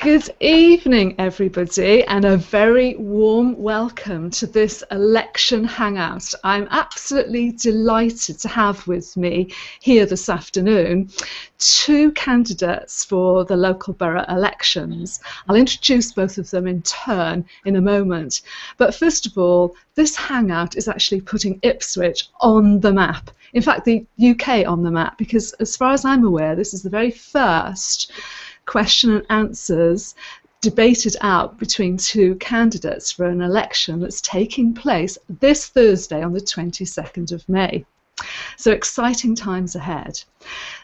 Good evening, everybody, and a very warm welcome to this election hangout. I'm absolutely delighted to have with me here this afternoon two candidates for the local borough elections. I'll introduce both of them in turn in a moment. But first of all, this hangout is actually putting Ipswich on the map. In fact, the UK on the map, because as far as I'm aware, this is the very first question and answers debated out between two candidates for an election that's taking place this Thursday on the 22nd of May. So exciting times ahead.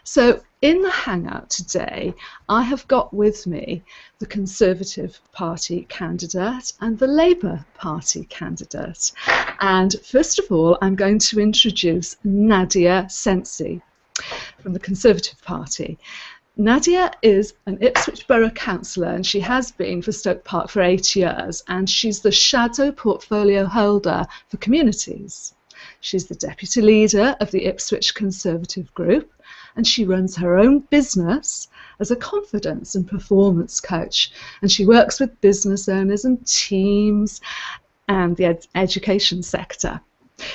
So in the hangout today, I have got with me the Conservative Party candidate and the Labour Party candidate. And first of all, I'm going to introduce Nadia Cenci from the Conservative Party. Nadia is an Ipswich Borough Councillor, and she has been for Stoke Park for 8 years, and she's the shadow portfolio holder for communities. She's the deputy leader of the Ipswich Conservative Group, and she runs her own business as a confidence and performance coach, and she works with business owners and teams and the education sector.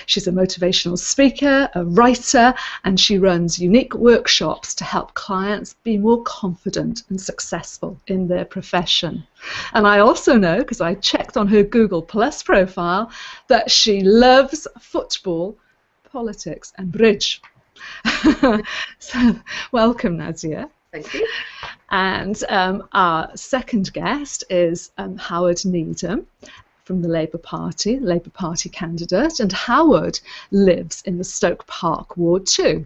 She's a motivational speaker, a writer, and she runs unique workshops to help clients be more confident and successful in their profession. And I also know, because I checked on her Google Plus profile, that she loves football, politics and bridge. So welcome, Nadia. Thank you. And our second guest is Howard Needham from the Labour Party candidate, and Howard lives in the Stoke Park Ward 2,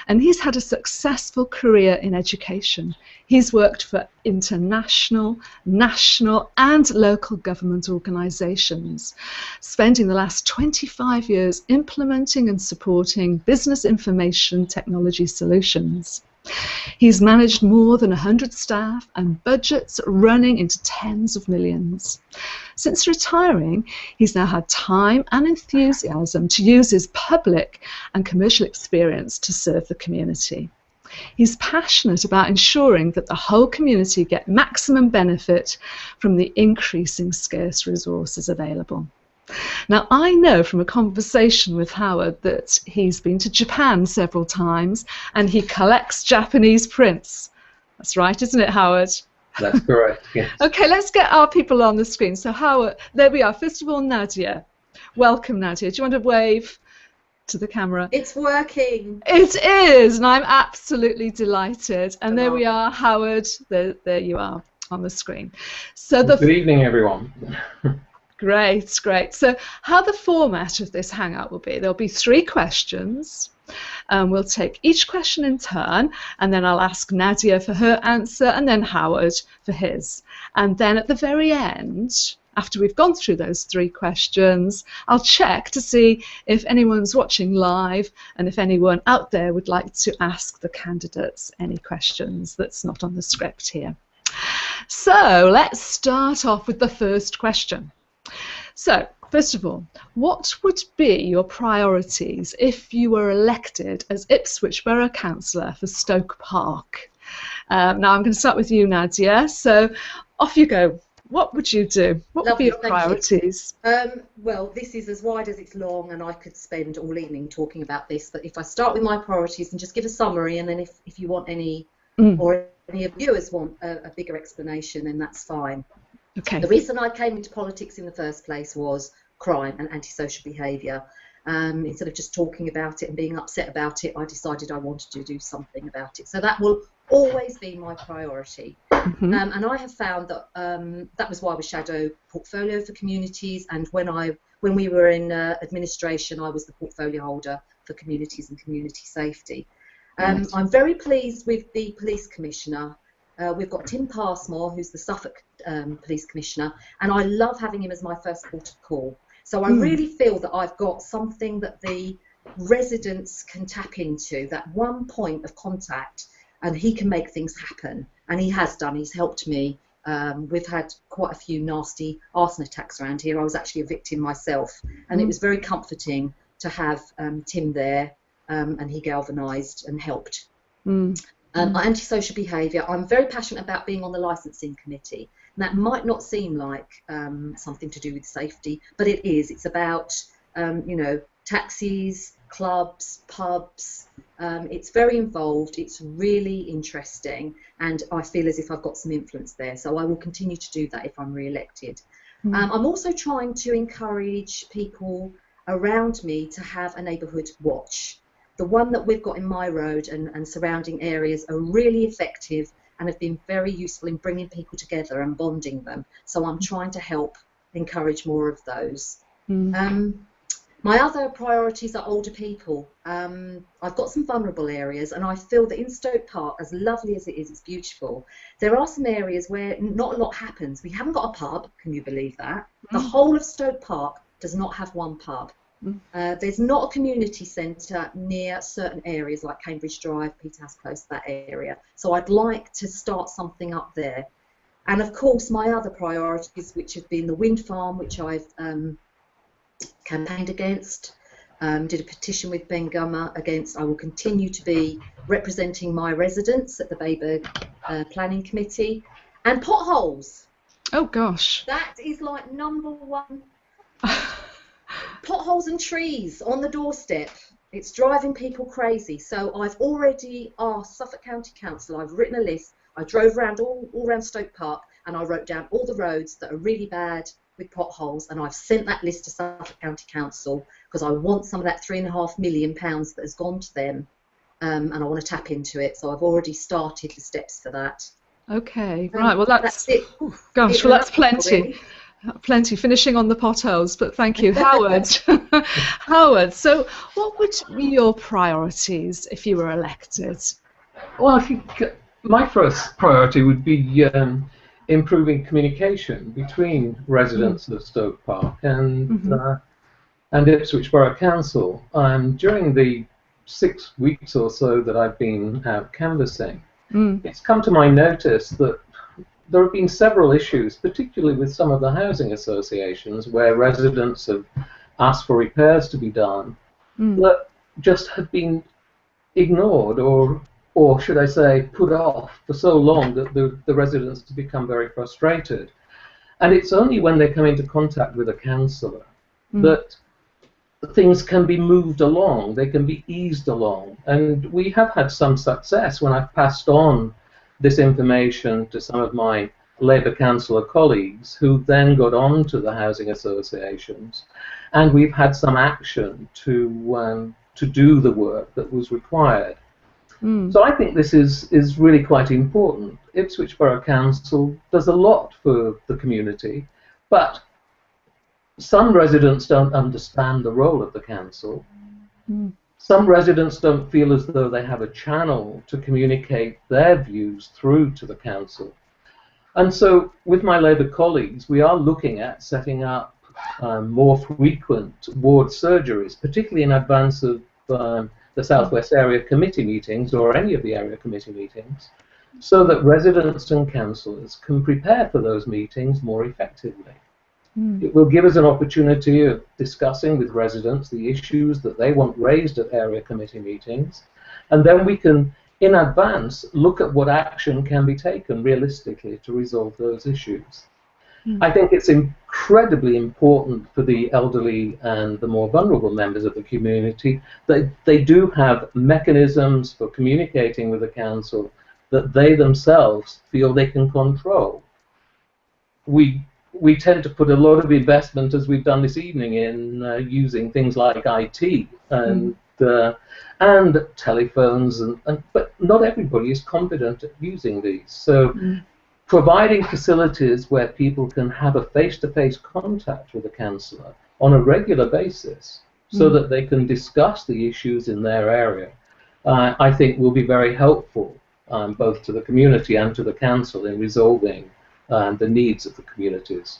and he's had a successful career in education. He's worked for international, national and local government organisations, spending the last 25 years implementing and supporting business information technology solutions. He's managed more than 100 staff and budgets running into tens of millions. Since retiring, he's now had time and enthusiasm to use his public and commercial experience to serve the community. He's passionate about ensuring that the whole community get maximum benefit from the increasing scarce resources available. Now, I know from a conversation with Howard that he's been to Japan several times and he collects Japanese prints. That's right, isn't it, Howard? That's correct, yes. Okay, let's get our people on the screen. So, Howard, there we are. First of all, Nadia. Welcome, Nadia. Do you want to wave to the camera? It's working. It is, and I'm absolutely delighted. And there we are, Howard. There you are on the screen. So Good evening, everyone. Great, great. So how the format of this hangout will be, there'll be 3 questions. We'll take each question in turn, and then I'll ask Nadia for her answer, and then Howard for his. And then at the very end, after we've gone through those 3 questions, I'll check to see if anyone's watching live and if anyone out there would like to ask the candidates any questions that's not on the script here. So let's start off with the first question. So, first of all, what would be your priorities if you were elected as Ipswich Borough Councillor for Stoke Park? Now, I'm going to start with you, Nadia. So, off you go. What would you do? What would be your priorities? Well, this is as wide as it's long, and I could spend all evening talking about this. But if I start with my priorities and just give a summary, and then if you want any, or any of viewers want a bigger explanation, then that's fine. Okay. The reason I came into politics in the first place was crime and antisocial behaviour. Instead of just talking about it and being upset about it, I decided I wanted to do something about it. So that will always be my priority. And I have found that that was why I was shadow portfolio for communities, and when we were in administration, I was the portfolio holder for communities and community safety. I'm very pleased with the police commissioner. We've got Tim Passmore, who's the Suffolk Police Commissioner, and I love having him as my first port of call. So I really feel that I've got something that the residents can tap into, that one point of contact, and he can make things happen. And he has done. He's helped me. We've had quite a few nasty arson attacks around here. I was actually a victim myself, and it was very comforting to have Tim there, and he galvanised and helped. Antisocial behaviour. I'm very passionate about being on the licensing committee. And that might not seem like something to do with safety, but it is. It's about, you know, taxis, clubs, pubs. It's very involved. It's really interesting, and I feel as if I've got some influence there. So I will continue to do that if I'm re-elected. I'm also trying to encourage people around me to have a neighbourhood watch. The one that we've got in my road and surrounding areas are really effective and have been very useful in bringing people together and bonding them. So I'm trying to help encourage more of those. My other priorities are older people. I've got some vulnerable areas, and I feel that in Stoke Park, as lovely as it is, it's beautiful, there are some areas where not a lot happens. We haven't got a pub, can you believe that? The whole of Stoke Park does not have one pub. There's not a community centre near certain areas like Cambridge Drive, Peterhouse Close, that area. So I'd like to start something up there. And of course, my other priorities, which have been the wind farm, which I've campaigned against, did a petition with Ben Gummer against. I will continue to be representing my residents at the Bayberg Planning Committee. And potholes. Oh gosh. That is like #1. Potholes and trees on the doorstep. It's driving people crazy. So I've already asked Suffolk County Council, I've written a list. I drove around all around Stoke Park, and I wrote down all the roads that are really bad with potholes, and I've sent that list to Suffolk County Council because I want some of that £3.5 million that has gone to them, and I want to tap into it. So I've already started the steps for that. Okay, right. Well, that's it. Gosh, well, that's plenty. Really. Plenty, finishing on the potholes, but thank you. Howard. Howard, so what would be your priorities if you were elected? Well, I think my first priority would be improving communication between residents of Stoke Park and Ipswich Borough Council. During the 6 weeks or so that I've been out canvassing, it's come to my notice that there have been several issues, particularly with some of the housing associations, where residents have asked for repairs to be done that just have been ignored or should I say, put off for so long that the residents have become very frustrated. And it's only when they come into contact with a councillor that things can be moved along, they can be eased along. And we have had some success when I've passed on this information to some of my Labour councillor colleagues, who then got on to the housing associations, and we've had some action to do the work that was required. So I think this is really quite important. Ipswich Borough Council does a lot for the community, but some residents don't understand the role of the council. Some residents don't feel as though they have a channel to communicate their views through to the council. And so with my Labour colleagues, we are looking at setting up more frequent ward surgeries, particularly in advance of the South West Area Committee meetings or any of the area committee meetings, so that residents and councillors can prepare for those meetings more effectively. It will give us an opportunity of discussing with residents the issues that they want raised at area committee meetings, and then we can, in advance, look at what action can be taken realistically to resolve those issues. I think it's incredibly important for the elderly and the more vulnerable members of the community that they do have mechanisms for communicating with the council that they themselves feel they can control. We tend to put a lot of investment, as we've done this evening, in using things like IT and telephones, but not everybody is competent at using these. So providing facilities where people can have a face-to-face contact with a councillor on a regular basis so that they can discuss the issues in their area, I think will be very helpful both to the community and to the council in resolving the needs of the communities.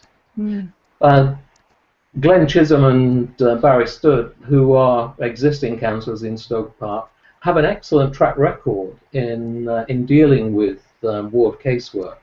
Glenn Chisholm and Barry Studd, who are existing councillors in Stoke Park, have an excellent track record in dealing with ward casework.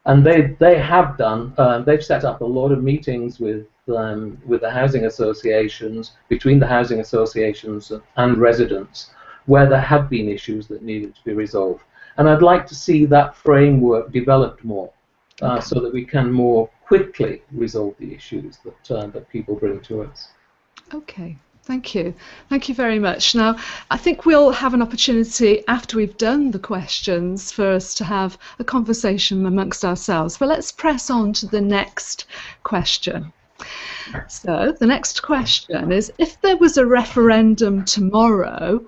And they have done, they've set up a lot of meetings with the housing associations, between the housing associations and residents, where there have been issues that needed to be resolved. And I'd like to see that framework developed more, so that we can more quickly resolve the issues that people bring to us. Okay, thank you. Thank you very much. Now, I think we'll have an opportunity after we've done the questions for us to have a conversation amongst ourselves. But let's press on to the next question. So the next question is, if there was a referendum tomorrow,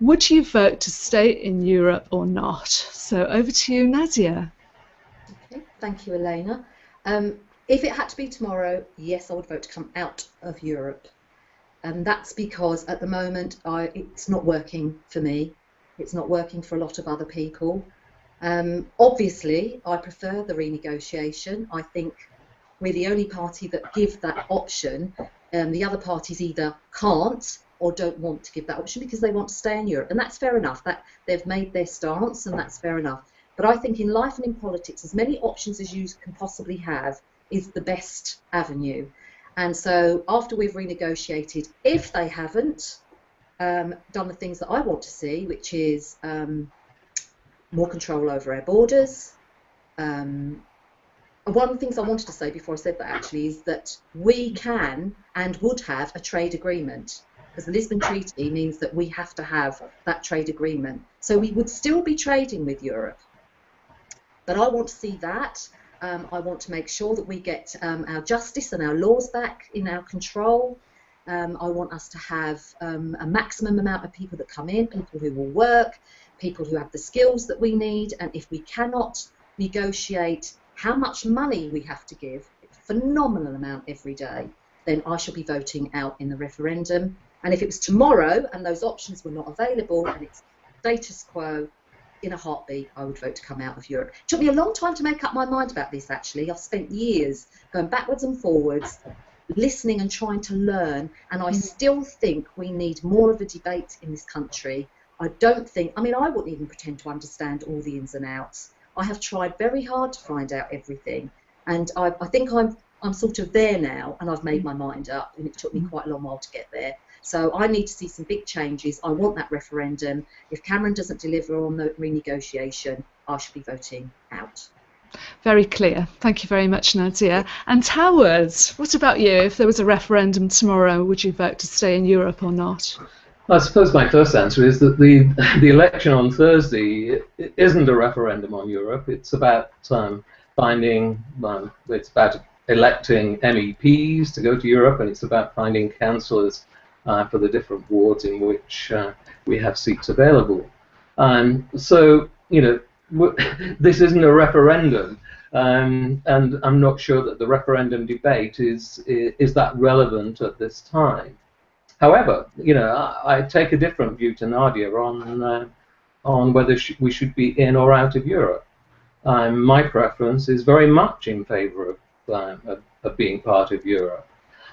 would you vote to stay in Europe or not? So over to you, Nadia. Okay, thank you, Elena. If it had to be tomorrow, yes, I would vote to come out of Europe. And that's because at the moment it's not working for me. It's not working for a lot of other people. Obviously, I prefer the renegotiation. I think we're the only party that give that option. The other parties either can't or don't want to give that option because they want to stay in Europe. And that's fair enough. That they've made their stance, and that's fair enough. But I think in life and in politics, as many options as you can possibly have is the best avenue. And so after we've renegotiated, if they haven't done the things that I want to see, which is more control over our borders. One of the things I wanted to say before I said that actually is that we can and would have a trade agreement, because the Lisbon Treaty means that we have to have that trade agreement. So we would still be trading with Europe. But I want to see that. I want to make sure that we get our justice and our laws back in our control. I want us to have a maximum amount of people that come in, people who will work, people who have the skills that we need. And if we cannot negotiate how much money we have to give, a phenomenal amount every day, then I shall be voting out in the referendum. And if it was tomorrow and those options were not available and it's status quo, in a heartbeat, I would vote to come out of Europe. It took me a long time to make up my mind about this, actually. I've spent years going backwards and forwards, listening and trying to learn, and I still think we need more of a debate in this country. I don't think, I mean, I wouldn't even pretend to understand all the ins and outs. I have tried very hard to find out everything, and I think I'm sort of there now, and I've made my mind up, and it took me quite a long while to get there. So I need to see some big changes. I want that referendum. If Cameron doesn't deliver on the renegotiation, I should be voting out. Very clear. Thank you very much, Nadia. And Howard, what about you? If there was a referendum tomorrow, would you vote to stay in Europe or not? I suppose my first answer is that the election on Thursday isn't a referendum on Europe. It's about it's about electing MEPs to go to Europe, and it's about finding councillors for the different wards in which we have seats available. So, you know, this isn't a referendum, and I'm not sure that the referendum debate is that relevant at this time. However, you know, I take a different view to Nadia on whether we should be in or out of Europe. My preference is very much in favour of being part of Europe.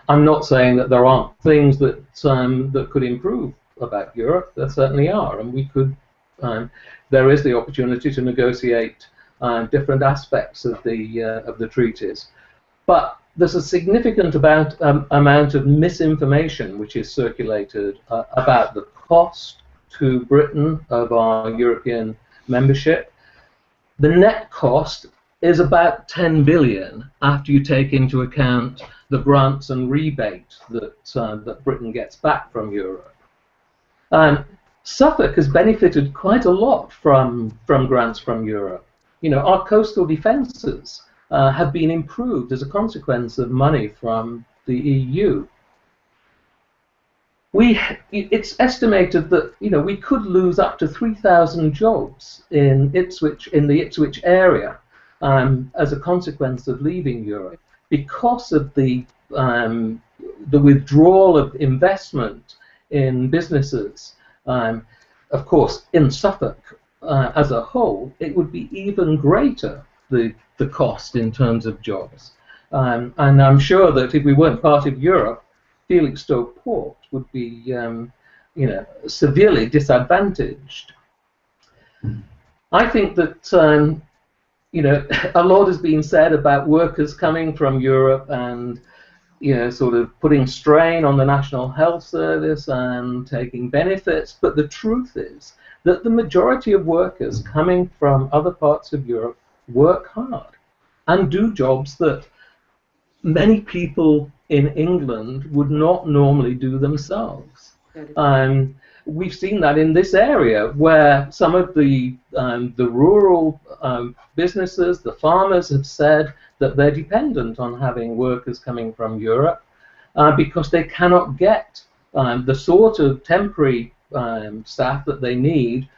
I'm not saying that there aren't things that that could improve about Europe. There certainly are, and we could. There is the opportunity to negotiate different aspects of the treaties, but there's a significant amount of misinformation which is circulated about the cost to Britain of our European membership. The net cost is about 10 billion after you take into account the grants and rebate that Britain gets back from Europe. Suffolk has benefited quite a lot from grants from Europe. You know, our coastal defences have been improved as a consequence of money from the EU. It's estimated that, you know, we could lose up to 3,000 jobs in the Ipswich area as a consequence of leaving Europe because of the withdrawal of investment in businesses. Of course, in Suffolk as a whole, it would be even greater, the cost in terms of jobs. And I'm sure that if we weren't part of Europe, Felixstowe Port would be, you know, severely disadvantaged. I think that, you know, a lot has been said about workers coming from Europe and sort of putting strain on the National Health Service and taking benefits. But the truth is that the majority of workers coming from other parts of Europe work hard and do jobs that many people in England would not normally do themselves. We've seen that in this area, where some of the rural businesses, the farmers, have said that they're dependent on having workers coming from Europe because they cannot get the sort of temporary staff that they need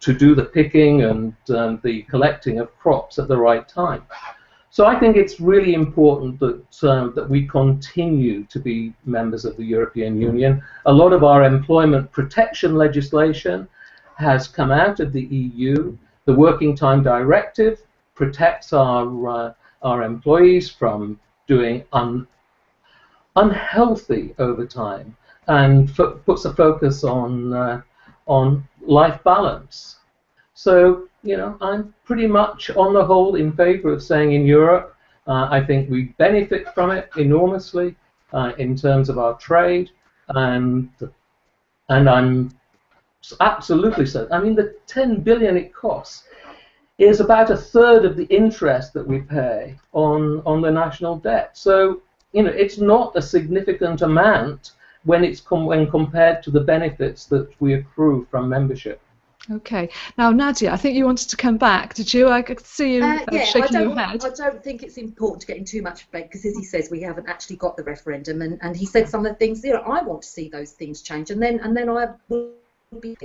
to do the picking and the collecting of crops at the right time. So I think it's really important that we continue to be members of the European Union. A lot of our employment protection legislation has come out of the EU. The Working Time Directive protects our employees from doing unhealthy overtime and puts a focus on life balance. So, I'm pretty much on the whole in favor of staying in Europe. I think we benefit from it enormously in terms of our trade, and I'm absolutely certain. I mean, the 10 billion it costs is about a third of the interest that we pay on the national debt. So, it's not a significant amount when compared to the benefits that we accrue from membership. Okay. Now, Nadia, I think you wanted to come back. Did you? I could see you shaking your head. I don't think it's important to get in too much debate because, as he says, we haven't actually got the referendum, and he said some of the things. I want to see those things change, and then I will be.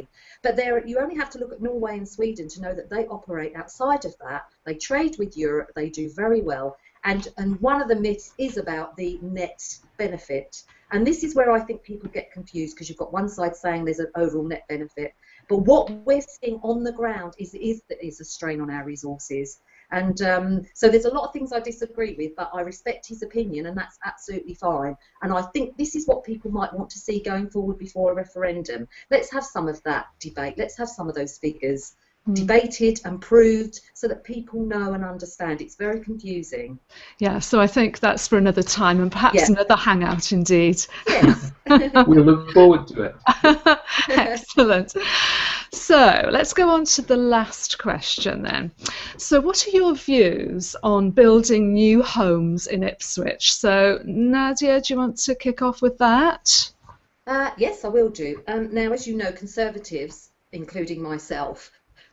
But you only have to look at Norway and Sweden to know that they operate outside of that. They trade with Europe. They do very well, and one of the myths is about the net benefit, and this is where I think people get confused because you've got one side saying there's an overall net benefit. But what we're seeing on the ground is a strain on our resources. And so there's a lot of things I disagree with, but I respect his opinion, and that's absolutely fine. And I think this is what people might want to see going forward before a referendum. Let's have some of that debate. Let's have some of those figures debated and proved so that people know and understand. It's very confusing. Yeah, so I think that's for another time and perhaps another hangout indeed. Yes. We look forward to it. Excellent. So let's go on to the last question then. So what are your views on building new homes in Ipswich? So Nadia, do you want to kick off with that? Yes, I will do. Now, as you know, Conservatives, including myself,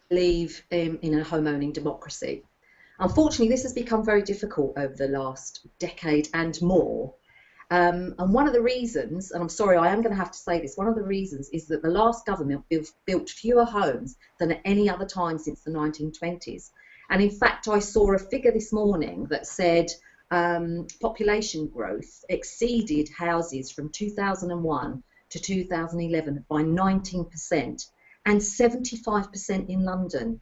believe in a home-owning democracy. Unfortunately, this has become very difficult over the last decade and more. And one of the reasons, and I'm sorry, I am going to have to say this, one of the reasons is that the last government built fewer homes than at any other time since the 1920s. And in fact, I saw a figure this morning that said population growth exceeded houses from 2001 to 2011 by 19%. And 75% in London.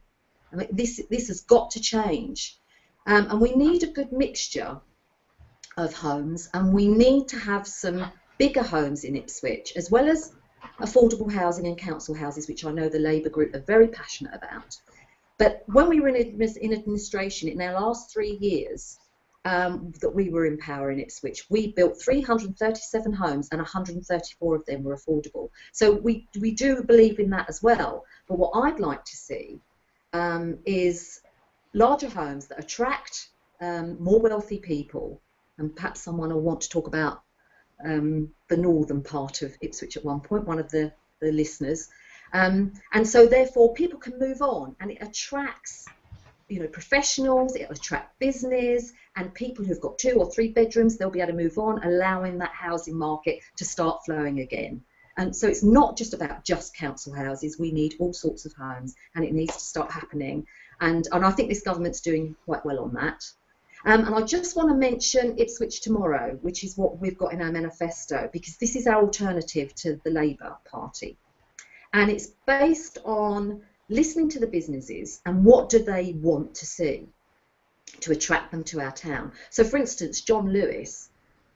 I mean, this has got to change, and we need a good mixture of homes, and we need to have some bigger homes in Ipswich, as well as affordable housing and council houses, which I know the Labour group are very passionate about. But when we were in administration in our last 3 years that we were in power in Ipswich, we built 337 homes and 134 of them were affordable. So we do believe in that as well. But what I'd like to see is larger homes that attract more wealthy people, and perhaps someone will want to talk about the northern part of Ipswich at one point, one of the listeners. And so therefore people can move on, and it attracts professionals, it'll attract business, and people who've got 2 or 3 bedrooms, they'll be able to move on, allowing that housing market to start flowing again. And so it's not just about just council houses, we need all sorts of homes, and it needs to start happening. And I think this government's doing quite well on that. And I just want to mention Ipswich Tomorrow, which is what we've got in our manifesto, because this is our alternative to the Labour Party. And it's based on listening to the businesses and what do they want to see to attract them to our town. So, for instance, John Lewis,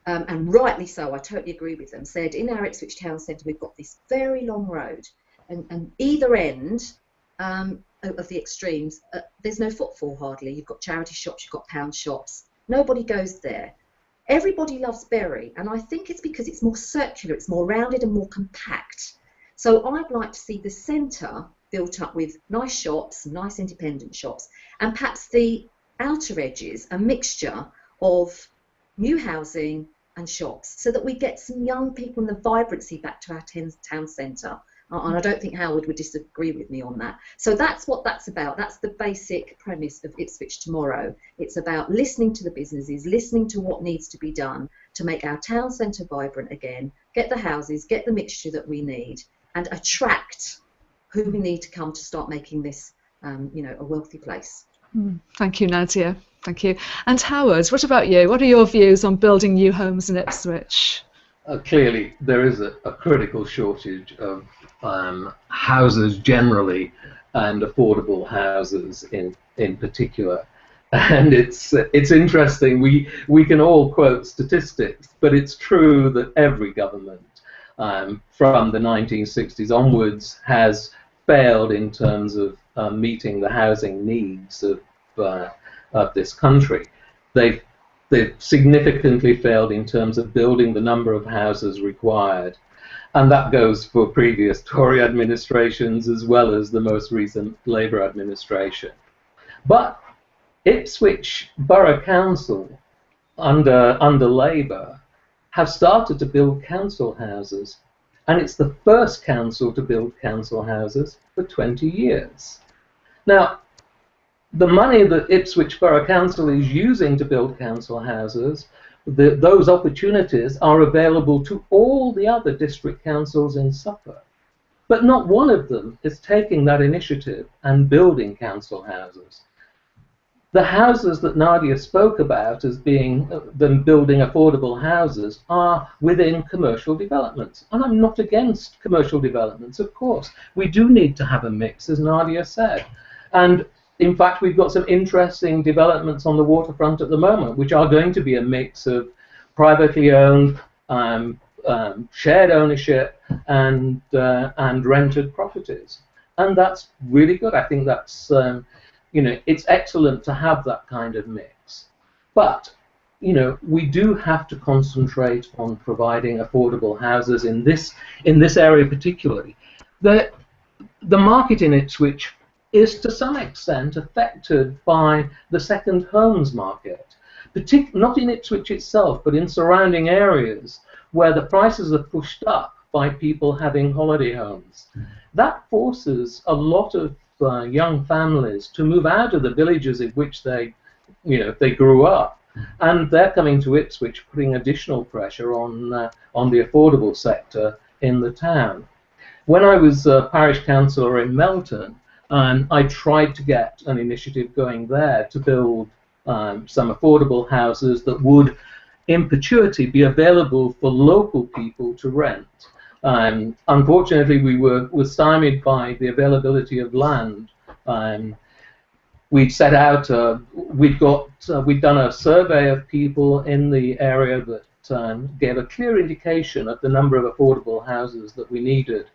and rightly so, I totally agree with them, said in our Ipswich town centre we've got this very long road, and either end of the extremes, there's no footfall hardly. You've got charity shops, you've got pound shops. Nobody goes there. everybody loves Bury, and I think it's because it's more circular, it's more rounded and more compact. So I'd like to see the centre built up with nice shops, nice independent shops, and perhaps the outer edges a mixture of new housing and shops, so that we get some young people and the vibrancy back to our town centre. And I don't think Howard would disagree with me on that. So that's what that's about. That's the basic premise of Ipswich Tomorrow. It's about listening to the businesses, listening to what needs to be done to make our town centre vibrant again, get the houses, get the mixture that we need, and attract who we need to come to start making this, you know, a wealthy place. Thank you, Nadia. Thank you. And Howard, what about you? What are your views on building new homes in Ipswich? Clearly, there is a critical shortage of houses generally, and affordable houses in particular. And it's interesting. We can all quote statistics, but it's true that every government from the 1960s onwards has failed in terms of meeting the housing needs of this country. They've significantly failed in terms of building the number of houses required, and that goes for previous Tory administrations as well as the most recent Labour administration. But Ipswich Borough Council under Labour have started to build council houses, and it's the first council to build council houses for 20 years. Now, the money that Ipswich Borough Council is using to build council houses, those opportunities are available to all the other district councils in Suffolk. But not one of them is taking that initiative and building council houses. The houses that Nadia spoke about as being them building affordable houses are within commercial developments. And I'm not against commercial developments, of course. We do need to have a mix, as Nadia said. And in fact, we've got some interesting developments on the waterfront at the moment, which are going to be a mix of privately owned, shared ownership, and rented properties. And that's really good. I think that's, you know, it's excellent to have that kind of mix. But, you know, we do have to concentrate on providing affordable houses in this area particularly. The market in Ipswich is to some extent affected by the second homes market, not in Ipswich itself, but in surrounding areas where the prices are pushed up by people having holiday homes. That forces a lot of young families to move out of the villages in which they grew up, and they're coming to Ipswich, putting additional pressure on the affordable sector in the town. When I was parish councillor in Melton, I tried to get an initiative going there to build some affordable houses that would, in perpetuity, be available for local people to rent. Unfortunately, we were stymied by the availability of land. We'd set out, we'd done a survey of people in the area that gave a clear indication of the number of affordable houses that we needed.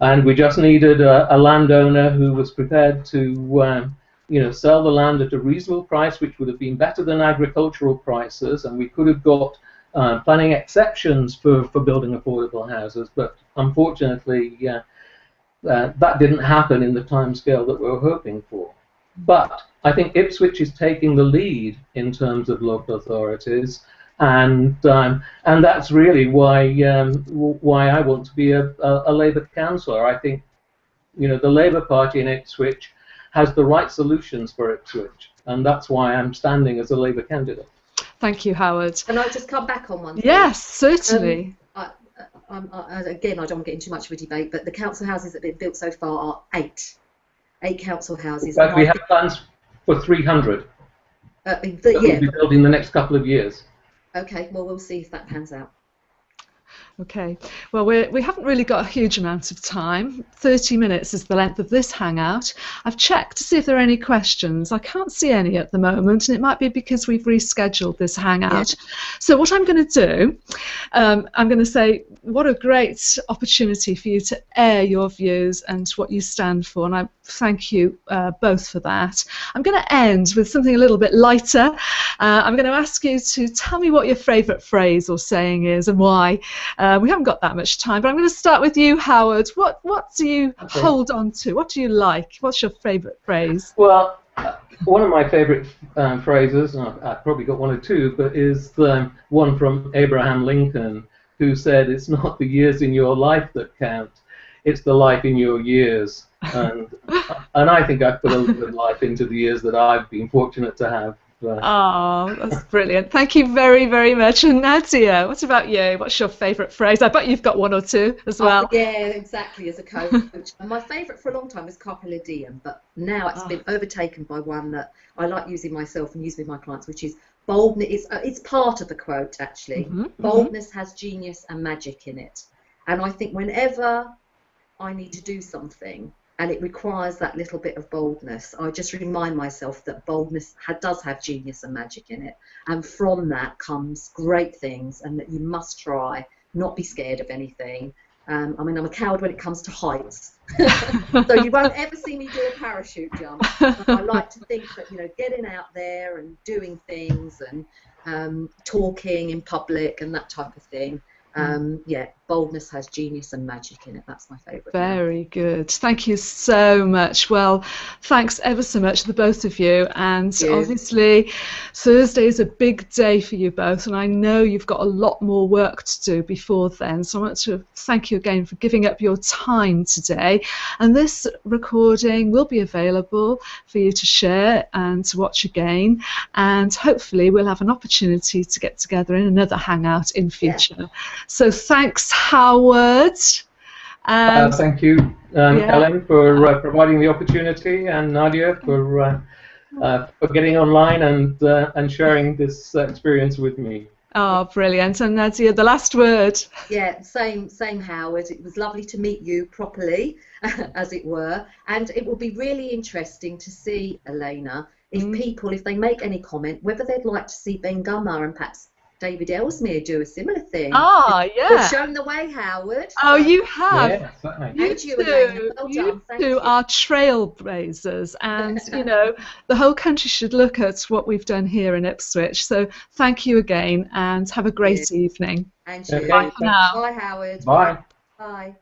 And we just needed a landowner who was prepared to sell the land at a reasonable price, which would have been better than agricultural prices, and we could have got planning exceptions for building affordable houses. But unfortunately, that didn't happen in the timescale that we were hoping for. But I think Ipswich is taking the lead in terms of local authorities, and that's really why I want to be a Labour councillor. I think, you know, the Labour Party in Ipswich has the right solutions for Ipswich, and that's why I'm standing as a Labour candidate. Thank you, Howard. Can I just come back on one thing? Yes, certainly. Again, I don't want to get into much of a debate, but the council houses that have been built so far are eight council houses. But we have plans for 300 that we'll be building in the next couple of years. Okay, well, we'll see if that pans out. Okay, well, we haven't really got a huge amount of time. 30 minutes is the length of this Hangout. I've checked to see if there are any questions. I can't see any at the moment, and it might be because we've rescheduled this Hangout. Yeah. So what I'm going to do, I'm going to say what a great opportunity for you to air your views and what you stand for, and I thank you both for that. I'm going to end with something a little bit lighter. I'm going to ask you to tell me what your favourite phrase or saying is and why. We haven't got that much time, but I'm going to start with you, Howard. What do you hold on to? What do you like? What's your favourite phrase? Well, one of my favourite phrases, and I've probably got one or two, but is the one from Abraham Lincoln, who said, "It's not the years in your life that count, it's the life in your years." And I think I've put a little bit of life into the years that I've been fortunate to have. Oh, that's brilliant. Thank you very, very much. And Nadia, what about you? What's your favourite phrase? I bet you've got one or two as well. Yeah, exactly, as a coach. And my favourite for a long time was carpe diem, but now it's been overtaken by one that I like using myself and use with my clients, which is boldness. It's part of the quote, actually. Boldness has genius and magic in it. And I think whenever I need to do something, and it requires that little bit of boldness, I just remind myself that boldness does have genius and magic in it, and from that comes great things, and that you must try, not be scared of anything. I mean, I'm a coward when it comes to heights, so you won't ever see me do a parachute jump. But I like to think that, you know, getting out there and doing things and talking in public and that type of thing. Yeah, boldness has genius and magic in it. That's my favourite. Very good. Thank you so much. Well, thanks ever so much to the both of you. And obviously, Thursday is a big day for you both, and I know you've got a lot more work to do before then. So I want to thank you again for giving up your time today. And this recording will be available for you to share and to watch again. And hopefully, we'll have an opportunity to get together in another Hangout in future. Yeah. So thanks, Howard. And thank you, Ellen, for providing the opportunity, and Nadia for getting online and sharing this experience with me. Oh, brilliant. And Nadia, the last word. Yeah, same, Howard. It was lovely to meet you properly, as it were. And it will be really interesting to see, Elena, if people, if they make any comment, whether they'd like to see Ben Gummer and perhaps David Ellesmere do a similar thing. Ah, yeah. We've shown the way, Howard. Oh, you have. Yeah, certainly. You two are trailblazers, and you know the whole country should look at what we've done here in Ipswich. So thank you again, and have a great evening. And you. Bye for now. Bye, Howard. Bye. Bye.